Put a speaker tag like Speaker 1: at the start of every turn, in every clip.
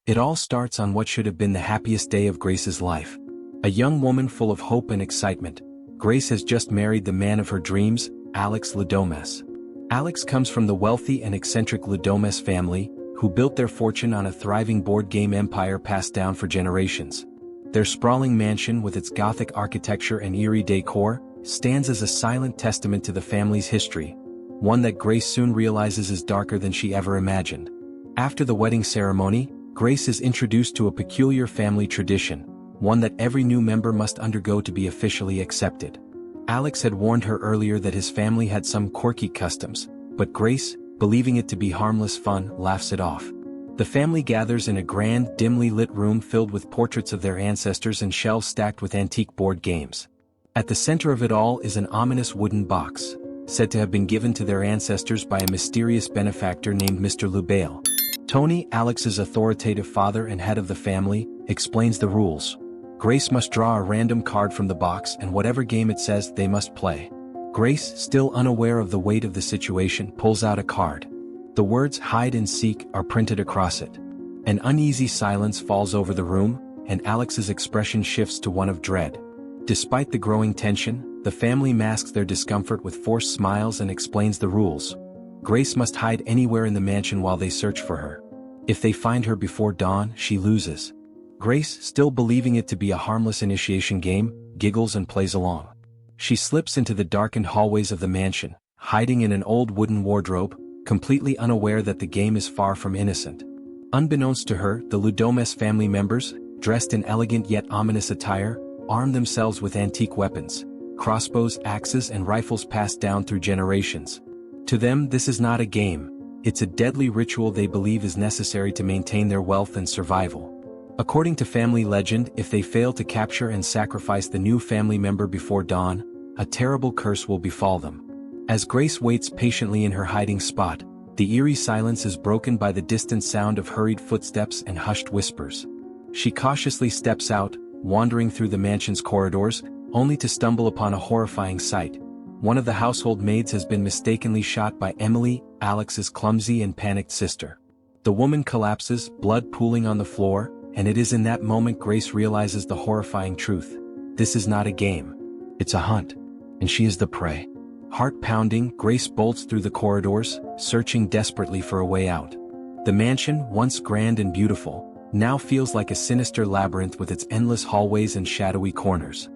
Speaker 1: It all starts on what should have been the happiest day of Grace's life. A young woman full of hope and excitement, Grace has just married the man of her dreams, Alex Ludomes. Alex comes from the wealthy and eccentric Ludomes family, who built their fortune on a thriving board game empire passed down for generations. Their sprawling mansion with its Gothic architecture and eerie decor stands as a silent testament to the family's history, one that Grace soon realizes is darker than she ever imagined. After the wedding ceremony, Grace is introduced to a peculiar family tradition, one that every new member must undergo to be officially accepted. Alex had warned her earlier that his family had some quirky customs, but Grace, believing it to be harmless fun, laughs it off. The family gathers in a grand, dimly lit room filled with portraits of their ancestors and shelves stacked with antique board games. At the center of it all is an ominous wooden box, said to have been given to their ancestors by a mysterious benefactor named Mr. Lubail. Tony, Alex's authoritative father and head of the family, explains the rules. Grace must draw a random card from the box, and whatever game it says, they must play. Grace, still unaware of the weight of the situation, pulls out a card. The words "hide and seek" are printed across it. An uneasy silence falls over the room, and Alex's expression shifts to one of dread. Despite the growing tension, the family masks their discomfort with forced smiles and explains the rules. Grace must hide anywhere in the mansion while they search for her. If they find her before dawn, she loses. Grace, still believing it to be a harmless initiation game, giggles and plays along. She slips into the darkened hallways of the mansion, hiding in an old wooden wardrobe, completely unaware that the game is far from innocent. Unbeknownst to her, the Ludomes family members, dressed in elegant yet ominous attire, arm themselves with antique weapons, crossbows, axes and rifles passed down through generations. To them, this is not a game, it's a deadly ritual they believe is necessary to maintain their wealth and survival. According to family legend, if they fail to capture and sacrifice the new family member before dawn, a terrible curse will befall them. As Grace waits patiently in her hiding spot, the eerie silence is broken by the distant sound of hurried footsteps and hushed whispers. She cautiously steps out, wandering through the mansion's corridors, only to stumble upon a horrifying sight. One of the household maids has been mistakenly shot by Emily, Alex's clumsy and panicked sister. The woman collapses, blood pooling on the floor, and it is in that moment Grace realizes the horrifying truth. This is not a game. It's a hunt. And she is the prey. Heart pounding, Grace bolts through the corridors, searching desperately for a way out. The mansion, once grand and beautiful, now feels like a sinister labyrinth with its endless hallways and shadowy corners.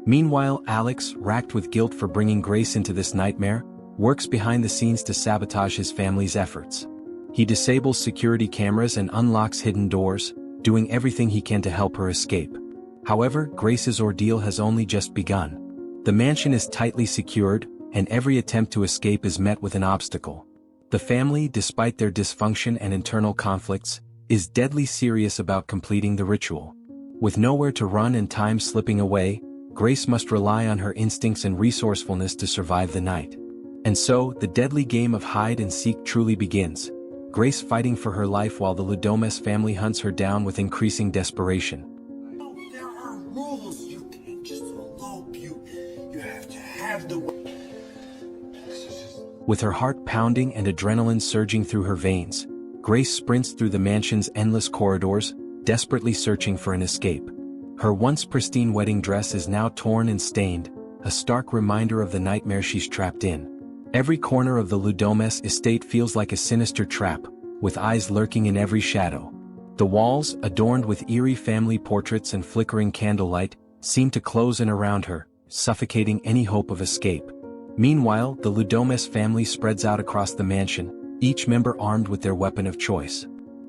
Speaker 1: Meanwhile, Alex, racked with guilt for bringing Grace into this nightmare, works behind the scenes to sabotage his family's efforts. He disables security cameras and unlocks hidden doors, doing everything he can to help her escape. However, Grace's ordeal has only just begun. The mansion is tightly secured, and every attempt to escape is met with an obstacle. The family, despite their dysfunction and internal conflicts, is deadly serious about completing the ritual. With nowhere to run and time slipping away, Grace must rely on her instincts and resourcefulness to survive the night. And so, the deadly game of hide and seek truly begins. Grace fighting for her life while the Ludomes family hunts her down with increasing desperation.
Speaker 2: There are rules. You can't just elope. You have to have the...
Speaker 1: With her heart pounding and adrenaline surging through her veins, Grace sprints through the mansion's endless corridors, desperately searching for an escape. Her once pristine wedding dress is now torn and stained, a stark reminder of the nightmare she's trapped in. Every corner of the Ludomes estate feels like a sinister trap, with eyes lurking in every shadow. The walls, adorned with eerie family portraits and flickering candlelight, seem to close in around her, suffocating any hope of escape. Meanwhile, the Ludomes family spreads out across the mansion, each member armed with their weapon of choice.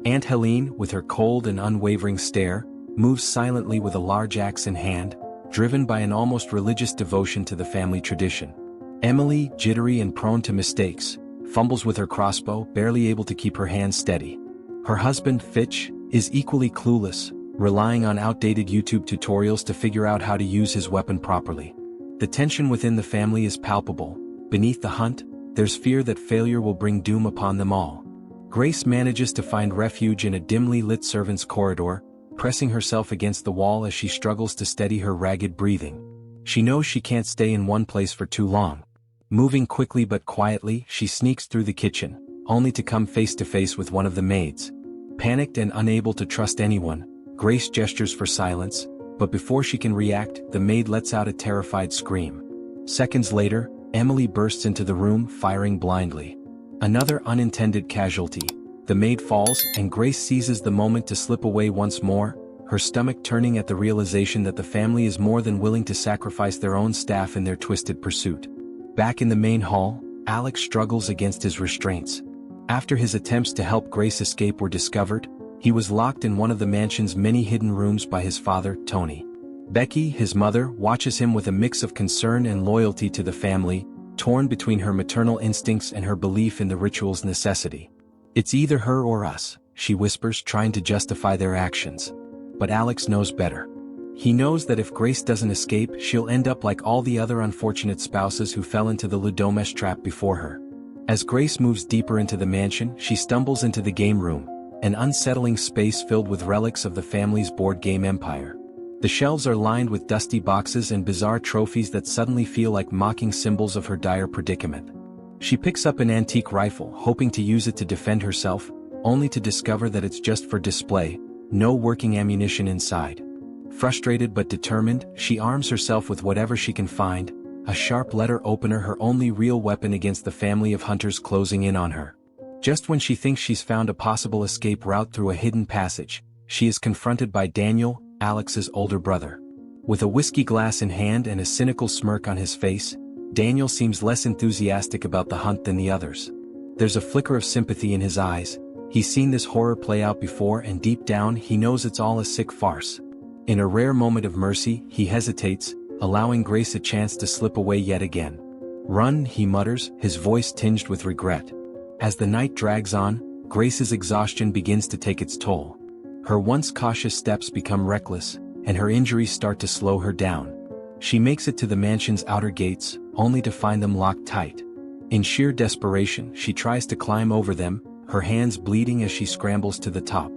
Speaker 1: Aunt Helene, with her cold and unwavering stare, moves silently with a large axe in hand, driven by an almost religious devotion to the family tradition. Emily, jittery and prone to mistakes, fumbles with her crossbow, barely able to keep her hands steady. Her husband, Fitch, is equally clueless, relying on outdated YouTube tutorials to figure out how to use his weapon properly. The tension within the family is palpable. Beneath the hunt, there's fear that failure will bring doom upon them all. Grace manages to find refuge in a dimly lit servants' corridor, pressing herself against the wall as she struggles to steady her ragged breathing. She knows she can't stay in one place for too long. Moving quickly but quietly, she sneaks through the kitchen, only to come face to face with one of the maids. Panicked and unable to trust anyone, Grace gestures for silence, but before she can react, the maid lets out a terrified scream. Seconds later, Emily bursts into the room firing blindly. Another unintended casualty. The maid falls and Grace seizes the moment to slip away once more, her stomach turning at the realization that the family is more than willing to sacrifice their own staff in their twisted pursuit. Back in the main hall, Alex struggles against his restraints. After his attempts to help Grace escape were discovered, he was locked in one of the mansion's many hidden rooms by his father, Tony. Becky, his mother, watches him with a mix of concern and loyalty to the family, torn between her maternal instincts and her belief in the ritual's necessity. "It's either her or us," she whispers, trying to justify their actions. But Alex knows better. He knows that if Grace doesn't escape, she'll end up like all the other unfortunate spouses who fell into the Ludomesh trap before her. As Grace moves deeper into the mansion, she stumbles into the game room, an unsettling space filled with relics of the family's board game empire. The shelves are lined with dusty boxes and bizarre trophies that suddenly feel like mocking symbols of her dire predicament. She picks up an antique rifle, hoping to use it to defend herself, only to discover that it's just for display, no working ammunition inside. Frustrated but determined, she arms herself with whatever she can find, a sharp letter opener, her only real weapon against the family of hunters closing in on her. Just when she thinks she's found a possible escape route through a hidden passage, she is confronted by Daniel, Alex's older brother. With a whiskey glass in hand and a cynical smirk on his face, Daniel seems less enthusiastic about the hunt than the others. There's a flicker of sympathy in his eyes. He's seen this horror play out before, and deep down he knows it's all a sick farce. In a rare moment of mercy, he hesitates, allowing Grace a chance to slip away yet again. "Run," he mutters, his voice tinged with regret. As the night drags on, Grace's exhaustion begins to take its toll. Her once cautious steps become reckless, and her injuries start to slow her down. She makes it to the mansion's outer gates, only to find them locked tight. In sheer desperation, she tries to climb over them, her hands bleeding as she scrambles to the top.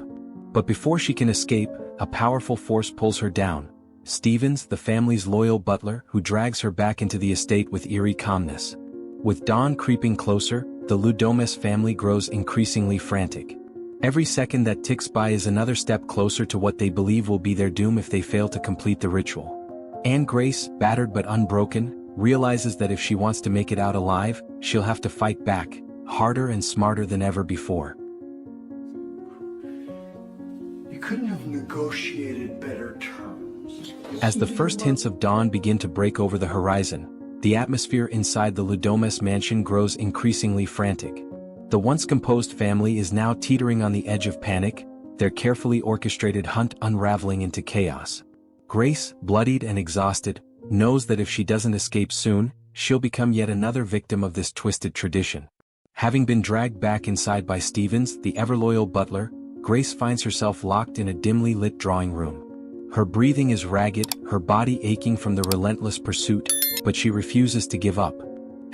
Speaker 1: But before she can escape, a powerful force pulls her down. Stevens, the family's loyal butler, who drags her back into the estate with eerie calmness. With dawn creeping closer, the Ludomesh family grows increasingly frantic. Every second that ticks by is another step closer to what they believe will be their doom if they fail to complete the ritual. And Grace, battered but unbroken, realizes that if she wants to make it out alive, she'll have to fight back, harder and smarter than ever before.
Speaker 2: You couldn't have negotiated better terms.
Speaker 1: As the first hints of dawn begin to break over the horizon, the atmosphere inside the Ludomesh mansion grows increasingly frantic. The once composed family is now teetering on the edge of panic, their carefully orchestrated hunt unraveling into chaos. Grace, bloodied and exhausted, knows that if she doesn't escape soon, she'll become yet another victim of this twisted tradition. Having been dragged back inside by Stevens, the ever-loyal butler, Grace finds herself locked in a dimly lit drawing room. Her breathing is ragged, her body aching from the relentless pursuit, but she refuses to give up.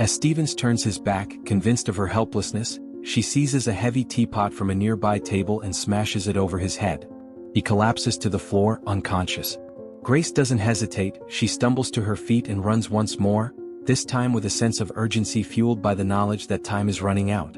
Speaker 1: As Stevens turns his back, convinced of her helplessness, she seizes a heavy teapot from a nearby table and smashes it over his head. He collapses to the floor, unconscious. Grace doesn't hesitate, she stumbles to her feet and runs once more, this time with a sense of urgency fueled by the knowledge that time is running out.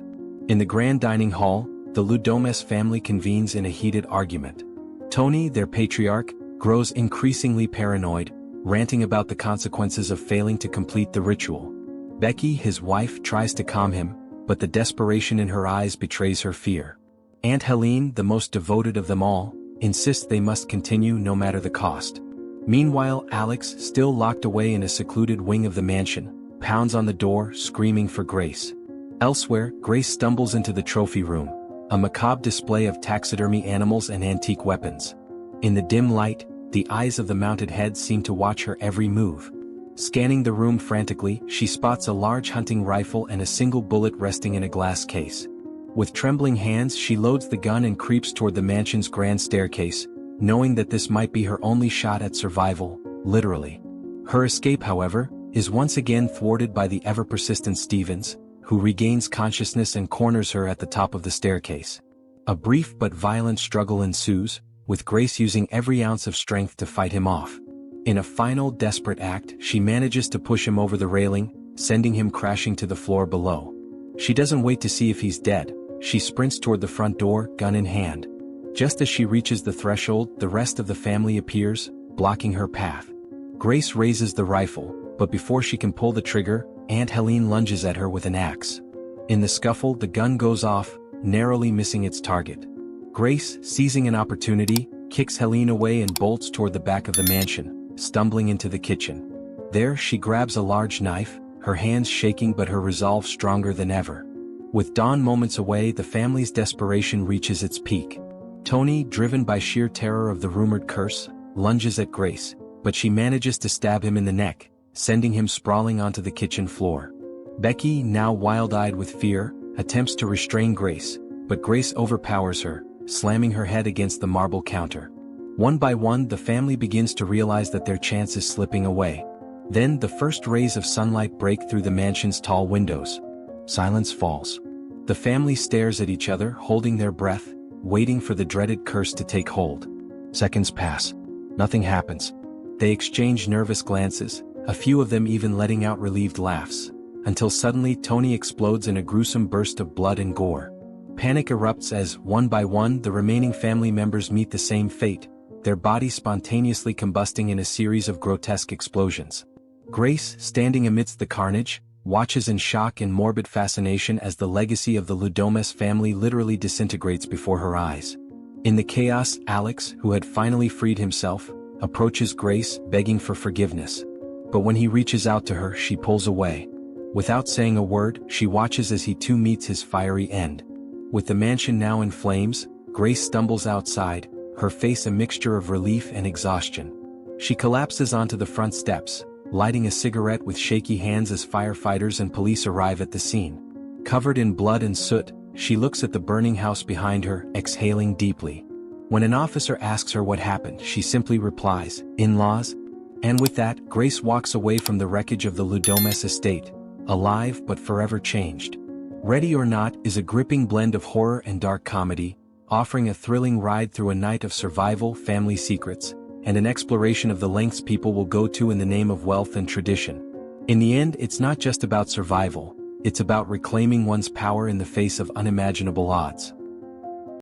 Speaker 1: In the grand dining hall, the Ludomesh family convenes in a heated argument. Tony, their patriarch, grows increasingly paranoid, ranting about the consequences of failing to complete the ritual. Becky, his wife, tries to calm him, but the desperation in her eyes betrays her fear. Aunt Helene, the most devoted of them all, insists they must continue no matter the cost. Meanwhile, Alex, still locked away in a secluded wing of the mansion, pounds on the door, screaming for Grace. Elsewhere, Grace stumbles into the trophy room, a macabre display of taxidermy animals and antique weapons. In the dim light, the eyes of the mounted heads seem to watch her every move. Scanning the room frantically, she spots a large hunting rifle and a single bullet resting in a glass case. With trembling hands, she loads the gun and creeps toward the mansion's grand staircase, knowing that this might be her only shot at survival, literally. Her escape, however, is once again thwarted by the ever-persistent Stevens, who regains consciousness and corners her at the top of the staircase. A brief but violent struggle ensues, with Grace using every ounce of strength to fight him off. In a final desperate act, she manages to push him over the railing, sending him crashing to the floor below. She doesn't wait to see if he's dead, she sprints toward the front door, gun in hand. Just as she reaches the threshold, the rest of the family appears, blocking her path. Grace raises the rifle, but before she can pull the trigger, Aunt Helene lunges at her with an axe. In the scuffle, the gun goes off, narrowly missing its target. Grace, seizing an opportunity, kicks Helene away and bolts toward the back of the mansion, stumbling into the kitchen. There, she grabs a large knife, her hands shaking but her resolve stronger than ever. With dawn moments away, the family's desperation reaches its peak. Tony, driven by sheer terror of the rumored curse, lunges at Grace, but she manages to stab him in the neck, sending him sprawling onto the kitchen floor. Becky, now wild-eyed with fear, attempts to restrain Grace, but Grace overpowers her, slamming her head against the marble counter. One by one, the family begins to realize that their chance is slipping away. Then, the first rays of sunlight break through the mansion's tall windows. Silence falls. The family stares at each other, holding their breath, waiting for the dreaded curse to take hold. Seconds pass. Nothing happens. They exchange nervous glances, a few of them even letting out relieved laughs, until suddenly Tony explodes in a gruesome burst of blood and gore. Panic erupts as, one by one, the remaining family members meet the same fate, their bodies spontaneously combusting in a series of grotesque explosions. Grace, standing amidst the carnage, watches in shock and morbid fascination as the legacy of the Ludomes family literally disintegrates before her eyes. In the chaos, Alex, who had finally freed himself, approaches Grace, begging for forgiveness. But when he reaches out to her, she pulls away. Without saying a word, she watches as he too meets his fiery end. With the mansion now in flames, Grace stumbles outside, her face a mixture of relief and exhaustion. She collapses onto the front steps, lighting a cigarette with shaky hands as firefighters and police arrive at the scene. Covered in blood and soot, she looks at the burning house behind her, exhaling deeply. When an officer asks her what happened, she simply replies, "In-laws?" And with that, Grace walks away from the wreckage of the Ludomes estate, alive but forever changed. Ready or Not is a gripping blend of horror and dark comedy, offering a thrilling ride through a night of survival, family secrets, and an exploration of the lengths people will go to in the name of wealth and tradition. In the end, it's not just about survival, it's about reclaiming one's power in the face of unimaginable odds.